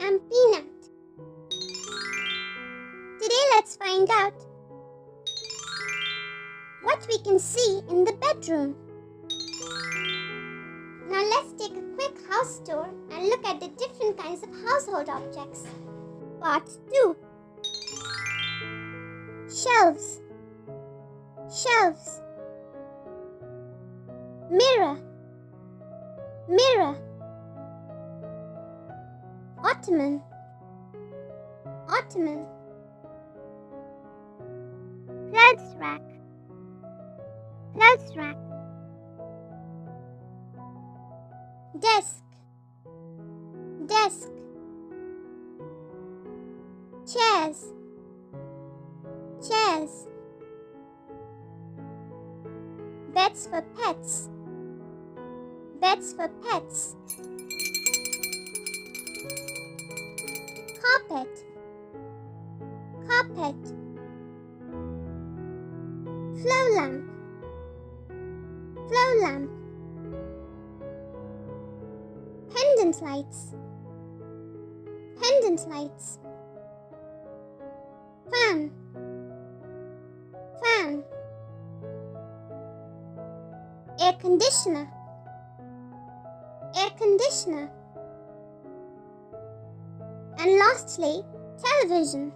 am Peanut. Today let's find out what we can see in the bedroom. Now let's take a quick house tour and look at the different kinds of household objects. Part 2. Shelves. Shelves. Mirror. Mirror. Ottoman. Ottoman. Clothes rack. Clothes rack. Desk. Desk. Chairs. Chairs. Beds for pets. Beds for pets. Carpet. Carpet. Flow lamp. Flow lamp. Pendant lights. Pendant lights. Fan. Fan. Air conditioner. Air conditioner. And lastly, television.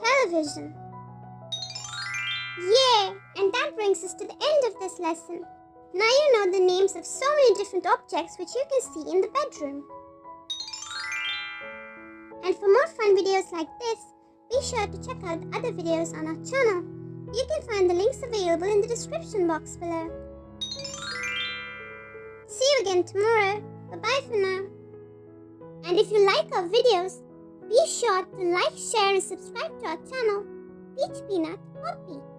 Television. Yay! And that brings us to the end of this lesson. Now you know the names of so many different objects which you can see in the bedroom. And for more fun videos like this, be sure to check out the other videos on our channel. You can find the links available in the description box below. See you again tomorrow. Bye-bye for now. And if you like our videos, be sure to like, share and subscribe to our channel, Peach Peanut Poppy.